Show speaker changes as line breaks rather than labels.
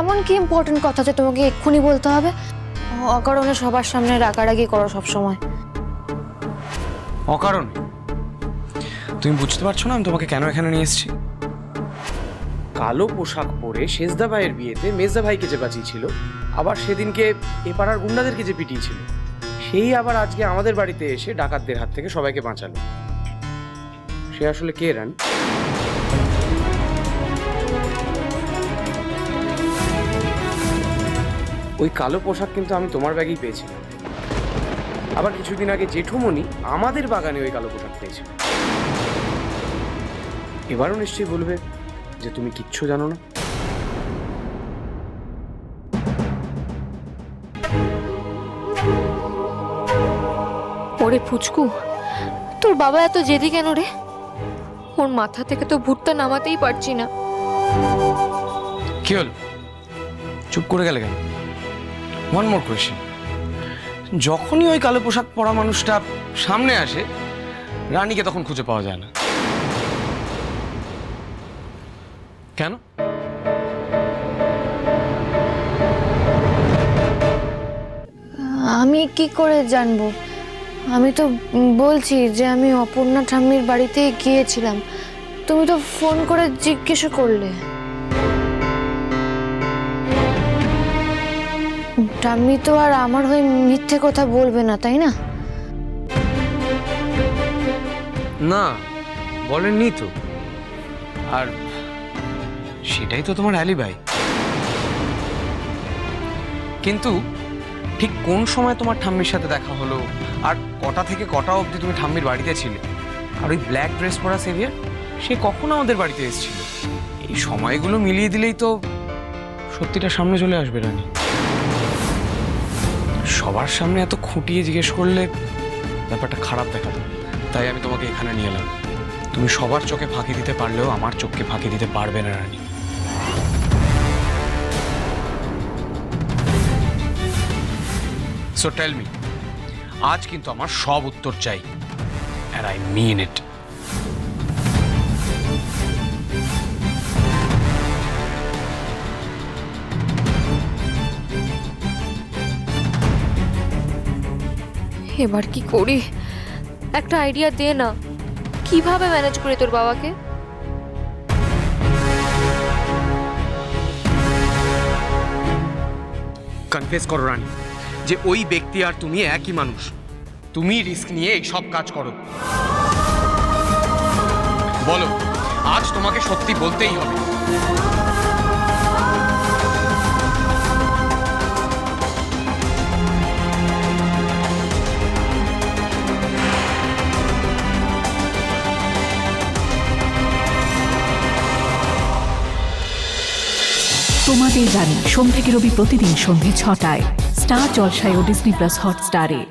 এমন কি ইম্পর্টেন্ট কথা যে তোমাকে এক্ষুনি বলতে হবে? অকারণে সবার সামনে রাগারাগি করো সব সময়।
অকারণ? তুমি বুঝতে পারছো না আমি তোমাকে কেন এখানে নিয়ে এসেছি? কালো পোশাক পরে শেষদা ভাইয়ের বিয়েতে মেজদা ভাইকে যে বাঁচিয়েছিল, আবার সেদিনকে এ পাড়ার গুন্ডাদেরকে যে পিটিয়েছিল, সেই আবার আজকে আমাদের বাড়িতে এসে ডাকাতদের হাত থেকে সবাইকে বাঁচালো। সে আসলে কে রানী? ওই কালো পোশাক কিন্তু আমি তোমার ব্যাগেই পেয়েছিলাম। আবার কিছুদিন আগে জেঠুমণি আমাদের বাগানে ওই কালো পোশাক পেয়েছিল। এবারও নিশ্চয়ই বলবে যে তুমি কিচ্ছু জানো না।
ওরে পুচকু, তোর বাবা এত জেদি কেন রে? ওর মাথা থেকে তো ভূতটা নামাতেই পারছি না।
কি হল? চুপ করে গেলে কেন? One more question. যখনই ওই কালো পোশাক পরা মানুষটা সামনে আসে, রানীকে তখন খুঁজে পাওয়া যায় না কেন?
আমি কি করে জানবো? আমি তো বলছি যে আমি অপর্ণা ঠাম্মির বাড়িতে গিয়েছিলাম, তুমি তো ফোন করে জিজ্ঞেস করলে। ঠাম্মি তো আর আমার হয়ে মিথ্যে কথা বলবে না, তাই না?
না, বলেননি তো। আর সেটাই তো তোমার অ্যালিবাই। কিন্তু ঠিক কোন সময় তোমার ঠাম্মির সাথে দেখা হলো, আর কটা থেকে কটা অবধি তুমি ঠাম্মির বাড়িতে ছিলে, আর ওই ব্ল্যাক ড্রেস পরা সেভিয়ার সে কখন আমাদের বাড়িতে এসেছিল, এই সময়গুলো মিলিয়ে দিলেই তো সত্যিটা সামনে চলে আসবে রানী। সবার সামনে এত খুঁটিয়ে জিজ্ঞেস করলে ব্যাপারটা খারাপ দেখাতো, তাই আমি তোমাকে এখানে নিয়ে এলাম। তুমি সবার চোখে ফাঁকি দিতে পারলেও আমার চোখকে ফাঁকি দিতে পারবে না রানী। সো টেল মি, আজ কিন্তু আমার সব উত্তর চাই, and I mean it.
এবার কি করি? একটা আইডিয়া দে না, কিভাবে ম্যানেজ করি তোর বাবাকে?
কনফেস করো রানী যে ওই ব্যক্তি আর তুমি একই মানুষ। তুমি রিস্ক নিয়ে এই সব কাজ করো। বলো, আজ তোমাকে সত্যি বলতেই হবে।
তোমাদের জানি সোম থেকে রবি প্রতিদিন সন্ধ্যে ৬টায় স্টার জলসায় ও ডিজনি প্লাস হটস্টারে।